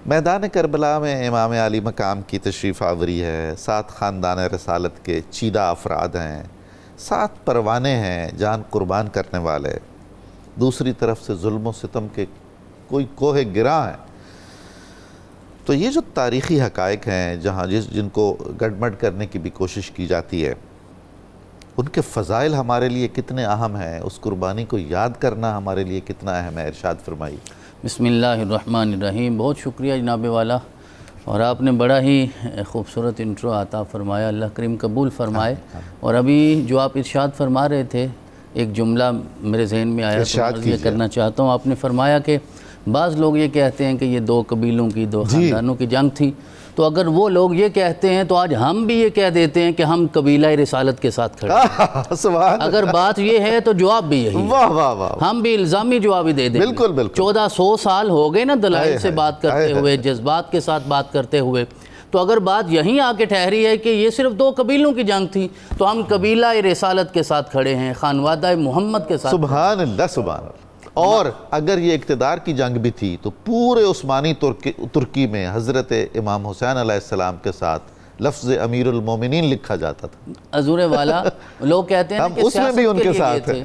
میدان کربلا میں امام علی مقام کی تشریف آوری ہے، 7 خاندان رسالت کے چیدہ افراد ہیں، 7 پروانے ہیں جان قربان کرنے والے، دوسری طرف سے ظلم و ستم کے کوئی کوہ گراں ہیں۔ تو یہ جو تاریخی حقائق ہیں جہاں جن کو گڑبڑ کرنے کی بھی کوشش کی جاتی ہے، ان کے فضائل ہمارے لیے کتنے اہم ہیں، اس قربانی کو یاد کرنا ہمارے لیے کتنا اہم ہے، ارشاد فرمائی۔ بسم اللہ الرحمن الرحیم۔ بہت شکریہ جناب والا، اور آپ نے بڑا ہی خوبصورت انٹرو عطا فرمایا، اللہ کریم قبول فرمائے۔ اور ابھی جو آپ ارشاد فرما رہے تھے، ایک جملہ میرے ذہن میں آیا تو عرض یہ کرنا چاہتا ہوں۔ آپ نے فرمایا کہ بعض لوگ یہ کہتے ہیں کہ یہ 2 قبیلوں کی 2 خاندانوں کی جنگ تھی، تو اگر وہ لوگ یہ کہتے ہیں تو آج ہم بھی یہ کہہ دیتے ہیں کہ ہم قبیلہ رسالت کے ساتھ کھڑے ہیں۔ اگر بات یہ ہے تو جواب بھی یہی ہے، ہم بھی الزامی جواب ہی دے دیں۔ 1400 سال ہو گئے نا دلائل سے بات کرتے ہوئے، جذبات کے ساتھ بات کرتے ہوئے، تو اگر بات یہیں آ کے ٹھہری ہے کہ یہ صرف 2 قبیلوں کی جنگ تھی تو ہم قبیلہ رسالت کے ساتھ کھڑے ہیں، خانوادہ محمد کے ساتھ۔ سبحان اللہ، سبحان اللہ۔ اور اگر یہ اقتدار کی جنگ بھی تھی تو پورے عثمانی ترکی میں حضرت امام حسین علیہ السلام کے ساتھ لفظ امیر المومنین لکھا جاتا تھا۔ حضور والا، لوگ کہتے ہیں کہ اس میں بھی ان کے ساتھ تھے،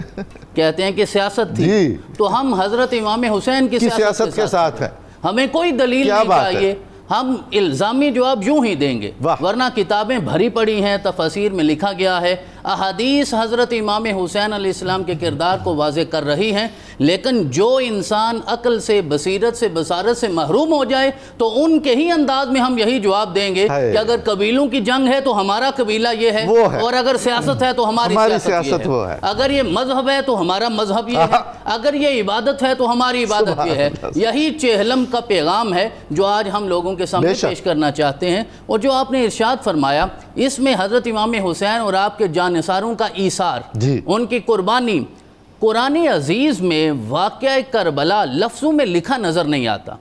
کہتے ہیں کہ سیاست تھی، تو ہم حضرت امام حسین کی سیاست کے ساتھ ہیں۔ ہمیں کوئی دلیل نہیں چاہیے، ہم الزامی جواب یوں ہی دیں گے، ورنہ کتابیں بھری پڑی ہیں، تفاسیر میں لکھا گیا ہے، احادیث حضرت امام حسین علیہ السلام کے کردار کو واضح کر رہی ہیں، لیکن جو انسان عقل سے، بصیرت سے، بصارت سے محروم ہو جائے تو ان کے ہی انداز میں ہم یہی جواب دیں گے کہ اگر قبیلوں کی جنگ ہے تو ہمارا قبیلہ یہ ہے، اور اگر سیاست ہے تو ہماری سیاست یہ ہے، اگر یہ مذہب ہے تو ہمارا مذہب یہ ہے، اگر یہ عبادت ہے تو ہماری عبادت یہ ہے۔ یہی چہلم کا پیغام ہے جو آج ہم لوگوں کے سامنے پیش کرنا چاہتے ہیں۔ اور جو آپ نے ارشاد فرمایا، اس میں حضرت امام حسین اور آپ کے جانثاروں کا ایثار، ان کی قربانی، قرآن عزیز میں واقعہ کربلا لفظوں میں لکھا نظر نہیں آتا۔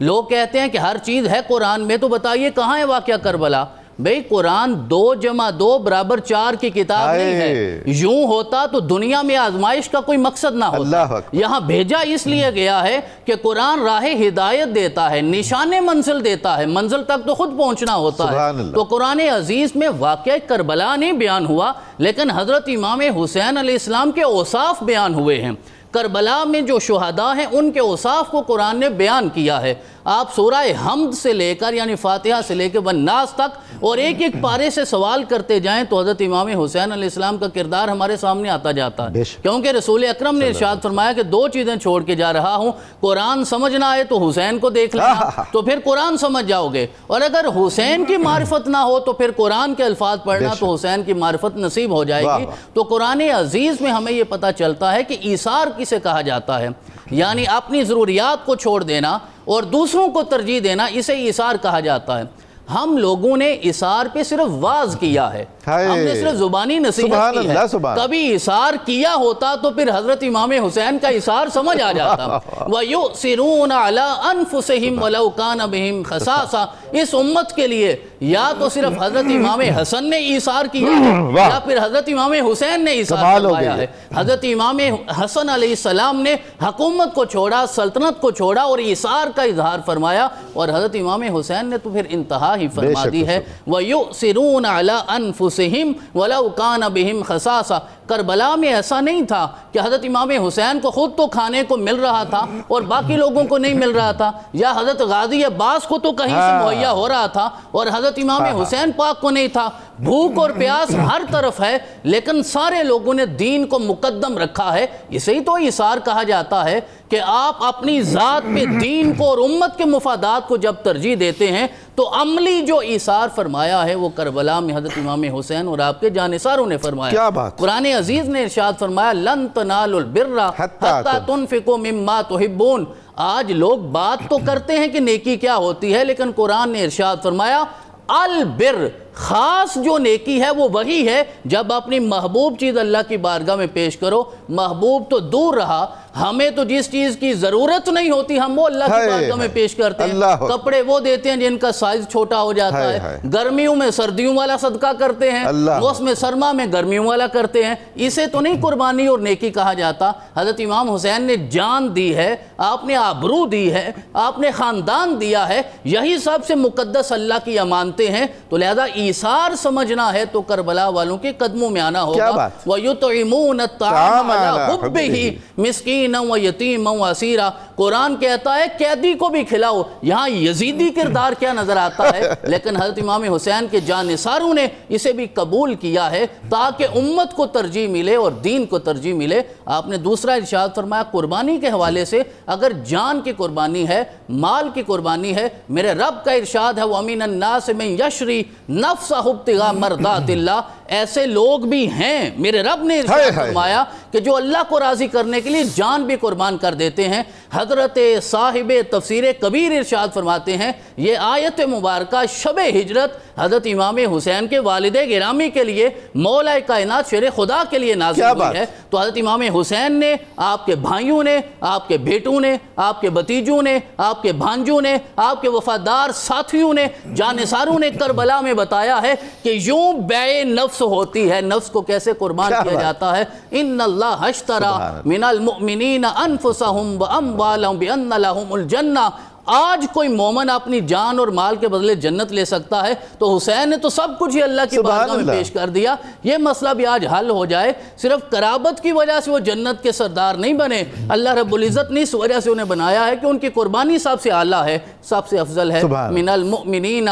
لوگ کہتے ہیں کہ ہر چیز ہے قرآن میں، تو بتائیے کہاں ہے واقعہ کربلا؟ بھئی قرآن 2 + 2 = 4 کی کتاب نہیں ہے۔ یوں ہوتا تو دنیا میں آزمائش کا کوئی مقصد نہ ہوتا۔ یہاں بھیجا اس لیے گیا ہے کہ قرآن راہ ہدایت دیتا ہے، نشان منزل دیتا ہے، منزل تک تو خود پہنچنا ہوتا ہے۔ تو قرآن عزیز میں واقعہ کربلا نہیں بیان ہوا، لیکن حضرت امام حسین علیہ السلام کے اوصاف بیان ہوئے ہیں۔ کربلا میں جو شہداء ہیں ان کے اوصاف کو قرآن نے بیان کیا ہے۔ آپ سورہ حمد سے لے کر، یعنی فاتحہ سے لے کے والناس تک، اور ایک ایک پارے سے سوال کرتے جائیں تو حضرت امام حسین علیہ السلام کا کردار ہمارے سامنے آتا جاتا ہے، کیونکہ رسول اکرم نے ارشاد فرمایا کہ 2 چیزیں چھوڑ کے جا رہا ہوں، قرآن سمجھنا ہے تو حسین کو دیکھ لینا، تو پھر قرآن سمجھ جاؤ گے، اور اگر حسین کی معرفت نہ ہو تو پھر قرآن کے الفاظ پڑھنا تو حسین کی معرفت نصیب ہو جائے گی۔ تو قرآن عزیز میں ہمیں یہ پتہ چلتا ہے کہ ایثار کسے کہا جاتا ہے، یعنی اپنی ضروریات کو چھوڑ دینا اور دوسروں کو ترجیح دینا، اسے ایثار کہا جاتا ہے۔ ہم لوگوں نے ایثار پہ صرف واز کیا ہے، ہم نے صرف زبانی نصیحت کی ہے۔ کبھی ایثار کیا ہوتا تو پھر حضرت امام حسین کا ایثار سمجھ آ جاتا۔ وَيُؤْثِرُونَ عَلَىٰ أَنفُسِهِمْ وَلَوْ كَانَ بِهِمْ خَصَاصَةٌ، اس امت کے لیے یا تو صرف حضرت امام حسن نے ایثار کیا ہے یا پھر حضرت امام حسین نے ایثار کروایا ہے۔ حضرت امام حسن علیہ السلام نے حکومت کو چھوڑا، سلطنت کو چھوڑا اور ایثار کا اظہار فرمایا، اور حضرت امام حسین نے تو پھر انتہا ہی فرما دی ہے۔ وَيُؤْثِرُونَ عَلَىٰ أَنفُسِهِمْ وَلَوْ كَانَ بِهِمْ خَصَاصَةٌ۔ کربلا میں ایسا نہیں تھا کہ حضرت امام حسین کو خود تو کھانے کو مل رہا تھا اور باقی لوگوں کو نہیں مل رہا تھا، یا حضرت غازی عباس کو تو کہیں سے مہیا ہو رہا تھا اور حضرت امام حسین پاک کو نہیں تھا۔ بھوک اور پیاس ہر طرف ہے، لیکن سارے لوگوں نے دین کو مقدم رکھا ہے۔ اسے ہی تو ایثار کہا جاتا ہے کہ آپ اپنی ذات پہ دین کو اور امت کے مفادات کو جب ترجیح دیتے ہیں تو عملی جو ایثار فرمایا ہے وہ کربلا میں حضرت امام حسین اور آپ کے جانثاروں نے فرمایا۔ قرآن عزیز نے ارشاد فرمایا لن تنالوا البر حتی تنفقوا مما تحبون۔ آج لوگ بات تو کرتے ہیں کہ نیکی کیا ہوتی ہے، لیکن قرآن نے ارشاد فرمایا البر، خاص جو نیکی ہے وہ وہی ہے جب اپنی محبوب چیز اللہ کی بارگاہ میں پیش کرو۔ محبوب تو دور رہا، ہمیں تو جس چیز کی ضرورت نہیں ہوتی ہم وہ اللہ کی بارگاہ میں پیش کرتے ہیں. کپڑے وہ دیتے ہیں جن کا سائز چھوٹا ہو جاتا ہے, گرمیوں میں سردیوں والا صدقہ کرتے ہیں, موسم سرما میں گرمیوں والا کرتے ہیں. اسے تو نہیں قربانی اور نیکی کہا جاتا. حضرت امام حسین نے جان دی ہے, آپ نے آبرو دی ہے, آپ نے خاندان دیا ہے, یہی سب سے مقدس اللہ کی امانتیں ہیں. تو لہذا ایثار سمجھنا ہے تو کربلا والوں کے قدموں میں آنا ہوگا. وَيُطْعِمُونَ الطَّعَامَ عَلَىٰ حُبِّهِ مِسْكِينًا وَيَتِيمًا وَأَسِيرًا. قرآن کہتا ہے قیدی کو بھی کھلاؤ. یہاں یزیدی کردار کیا نظر آتا ہے, لیکن حضرت امام حسین کے جانثاروں نے اسے بھی قبول کیا ہے تاکہ امت کو ترجیح ملے اور دین کو ترجیح ملے. آپ نے دوسرا ارشاد فرمایا قربانی کے حوالے سے, اگر جان کی قربانی ہے, مال کی قربانی ہے, میرے رب کا ارشاد ہے وَمِنَ النَّاسِ مَن يَشْرِي نَفْسَهُ ابْتِغَاءَ مَرْضَاتِ اللَّهِ. ایسے لوگ بھی ہیں, میرے رب نے ارشاد فرمایا کہ جو اللہ کو راضی کرنے کے لیے جان بھی قربان کر دیتے ہیں. حضرت صاحب تفسیر کبیر ارشاد فرماتے ہیں یہ آیت مبارکہ شب ہجرت حضرت امام حسین کے والد گرامی کے لیے, مولا کائنات شیر خدا کے لیے نازل ہوئی ہے. تو حضرت امام حسین نے, آپ کے بھائیوں نے, آپ کے بیٹوں نے, آپ کے بتیجوں نے, آپ کے بھانجوں نے, آپ کے وفادار ساتھیوں نے, جانثاروں نے کربلا میں بتایا ہے کہ یوں بیع نفس ہوتی ہے. نفس کو کیسے قربان کیا جاتا ہے. ان اللہ اشترى من المؤمنین انفسهم واموالهم بان لهم الجنہ. آج کوئی مومن اپنی جان اور مال کے بدلے جنت لے سکتا ہے, تو حسین نے تو سب کچھ ہی اللہ کی بارگاہ میں پیش کر دیا. یہ مسئلہ بھی آج حل ہو جائے. صرف قرابت کی وجہ سے وہ جنت کے سردار نہیں بنے. اللہ رب العزت نے اس وجہ سے انہیں بنایا ہے کہ ان کی قربانی سب سے اعلیٰ ہے, سب سے افضل ہے. من المؤمنین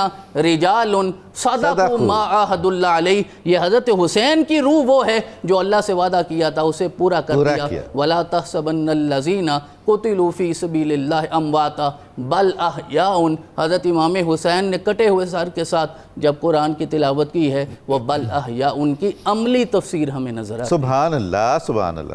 رجال صدقوا ما عاہدوا اللہ علیہ. یہ حضرت حسین کی روح وہ ہے جو اللہ سے وعدہ کیا تھا اسے پورا کر دیا. وَلَا تَحْسَبَنَّ الَّذِينَ قُتِلُوا فِي سَبِيلِ اللَّهِ أَمْوَاتًا بَلْ أَحْيَاءٌ. حضرت امام حسین نے کٹے ہوئے سر کے ساتھ جب قرآن کی تلاوت کی ہے, وہ بل احیاء, ان کی عملی تفسیر ہمیں نظر آتی ہے. سبحان اللہ, سبحان اللہ.